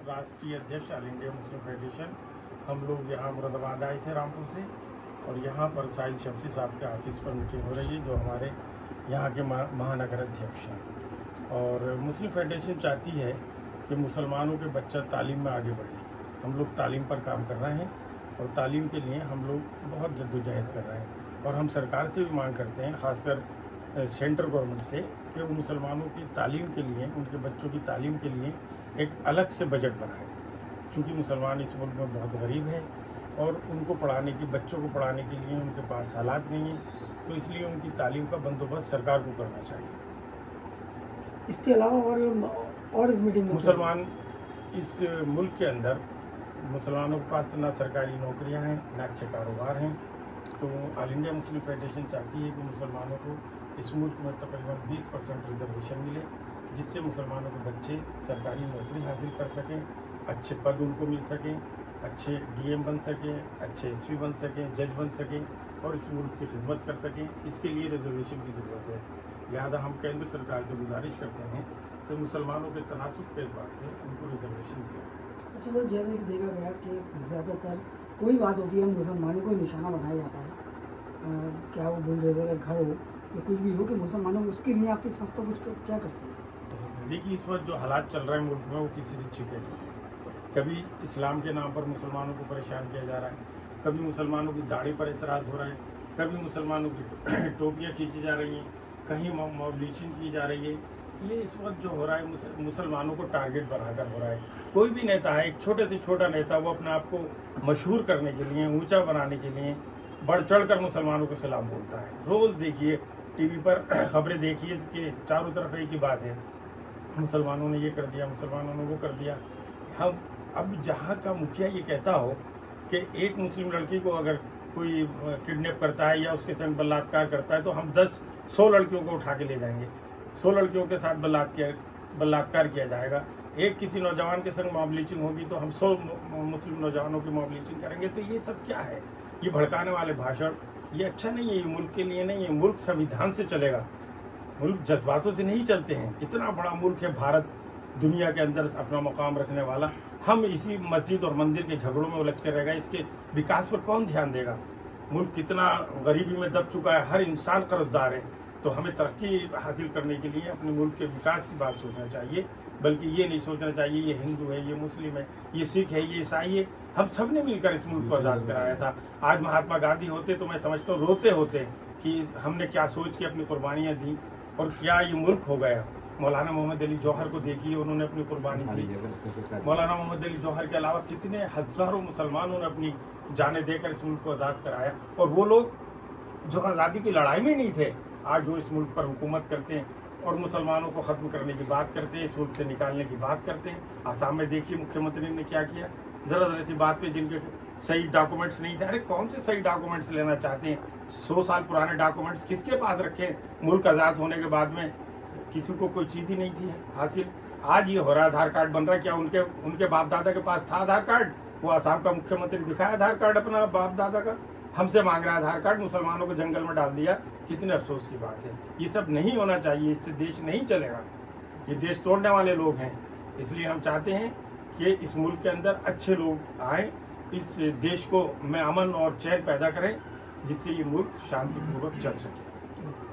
राष्ट्रीय अध्यक्ष all India Muslim federation, हम लोग यहाँ मुरादाबाद आए थे रामपुर से, और यहाँ पर साहिल शमसी साहब के ऑफिस पर मीटिंग हो रही है, जो हमारे यहाँ के महानगर अध्यक्ष हैं। और मुस्लिम फेडरेशन चाहती है कि मुसलमानों के बच्चा तालीम में आगे बढ़े। हम लोग तालीम पर काम कर रहे हैं और तालीम के लिए हम लोग बहुत जद्दोजहद कर रहे हैं, और हम सरकार से भी मांग करते हैं, ख़ासकर सेंट्रल गवर्नमेंट से, कि वो मुसलमानों की तालीम के लिए, उनके बच्चों की तालीम के लिए एक अलग से बजट बनाए। क्योंकि मुसलमान इस मुल्क में बहुत गरीब हैं और उनको पढ़ाने की, बच्चों को पढ़ाने के लिए उनके पास हालात नहीं हैं, तो इसलिए उनकी तालीम का बंदोबस्त सरकार को करना चाहिए। इसके अलावा और इस मीटिंग में मुसलमान इस मुल्क के अंदर, मुसलमानों के पास ना सरकारी नौकरियां हैं, ना अच्छे कारोबार हैं, तो ऑल इंडिया मुस्लिम फेडरेशन चाहती है कि मुसलमानों को इस मुल्क में तकरीबन 20% रिजर्वेशन मिले, जिससे मुसलमानों के बच्चे सरकारी नौकरी हासिल कर सकें, अच्छे पद उनको मिल सकें, अच्छे डीएम बन सकें, अच्छे एसपी बन सकें, जज बन सकें और इस मुल्क की खिदमत कर सकें। इसके लिए रिजर्वेशन की ज़रूरत है। लिहाजा हम केंद्र सरकार से गुजारिश करते हैं कि मुसलमानों के तनासुब के एतबार से उनको रिजर्वेशन दिया जाए। अच्छा सर, जैसे कि देखा गया कि ज़्यादातर कोई बात होती है मुसलमानों को निशाना बनाया जाता है, क्या वो बुलडोज़र का घर हो या कुछ भी हो, कि मुसलमानों को, उसके लिए आपकी संस्था कुछ क्या करती है? देखिए, इस वक्त जो हालात चल रहे हैं मुल्क में, वो किसी से छिपे नहीं हैं। कभी इस्लाम के नाम पर मुसलमानों को परेशान किया जा रहा है, कभी मुसलमानों की दाढ़ी पर एतराज़ हो रहा है, कभी मुसलमानों की टोपियाँ खींची जा रही हैं, कहीं मॉब लिंचिंग की जा रही है। ये इस वक्त जो हो रहा है मुसलमानों को टारगेट बनाकर हो रहा है। कोई भी नेता है, एक छोटे से छोटा नेता, वो अपने आप को मशहूर करने के लिए, ऊंचा बनाने के लिए बढ़ चढ़ कर मुसलमानों के खिलाफ बोलता है। रोज़ देखिए टीवी पर खबरें देखिए कि चारों तरफ एक ही बात है, मुसलमानों ने ये कर दिया, मुसलमानों ने वो कर दिया। हम अब जहाँ का मुखिया ये कहता हो कि एक मुस्लिम लड़की को अगर कोई किडनैप करता है या उसके संग बलात्कार करता है, तो हम 10-100 लड़कियों को उठा के ले जाएंगे, 100 लड़कियों के साथ बलात्कार किया जाएगा। एक किसी नौजवान के संग मॉब लिंचिंग होगी तो हम 100 मुस्लिम नौजवानों की मॉब लिंचिंग करेंगे। तो ये सब क्या है? ये भड़काने वाले भाषण, ये अच्छा नहीं है, ये मुल्क के लिए नहीं है। मुल्क संविधान से चलेगा, मुल्क जज्बातों से नहीं चलते हैं। इतना बड़ा मुल्क है भारत, दुनिया के अंदर अपना मुकाम रखने वाला। हम इसी मस्जिद और मंदिर के झगड़ों में उलझ कर रहेगा, इसके विकास पर कौन ध्यान देगा? मुल्क कितना गरीबी में दब चुका है, हर इंसान कर्जदार है। तो हमें तरक्की हासिल करने के लिए अपने मुल्क के विकास की बात सोचना चाहिए, बल्कि ये नहीं सोचना चाहिए ये हिंदू है, ये मुस्लिम है, ये सिख है, ये ईसाई है। हम सब ने मिलकर इस मुल्क को आज़ाद कराया था। आज महात्मा गांधी होते तो मैं समझता हूँ रोते होते कि हमने क्या सोच के अपनी कुर्बानियाँ दी और क्या ये मुल्क हो गया। मौलाना मोहम्मद अली जौहर को देखिए, उन्होंने अपनी कुर्बानी दी। मौलाना मोहम्मद अली जौहर के अलावा कितने हज़ारों मुसलमानों ने अपनी जानें देकर इस मुल्क को आज़ाद कराया। और वो लोग जो आज़ादी की लड़ाई में नहीं थे, आज जो इस मुल्क पर हुकूमत करते हैं और मुसलमानों को ख़त्म करने की बात करते हैं, इस मुल्क से निकालने की बात करते हैं। आसाम में देखिए मुख्यमंत्री ने क्या किया, ज़रा सी बात पे जिनके सही डॉक्यूमेंट्स नहीं थे। अरे कौन से सही डॉक्यूमेंट्स लेना चाहते हैं? 100 साल पुराने डॉक्यूमेंट्स किसके पास रखे? मुल्क आज़ाद होने के बाद में किसी को कोई चीज़ ही नहीं थी हासिल। आज ये हो रहा है, आधार कार्ड बन रहा है। क्या उनके बाप दादा के पास था आधार कार्ड? वो आसाम का मुख्यमंत्री दिखाया आधार कार्ड अपना बाप दादा का, हमसे मांग रहा है आधार कार्ड। मुसलमानों को जंगल में डाल दिया, कितने अफसोस की बात है। ये सब नहीं होना चाहिए, इससे देश नहीं चलेगा। ये देश तोड़ने वाले लोग हैं। इसलिए हम चाहते हैं कि इस मुल्क के अंदर अच्छे लोग आएँ, इस देश को में अमन और चैन पैदा करें, जिससे ये मुल्क शांतिपूर्वक चल सके।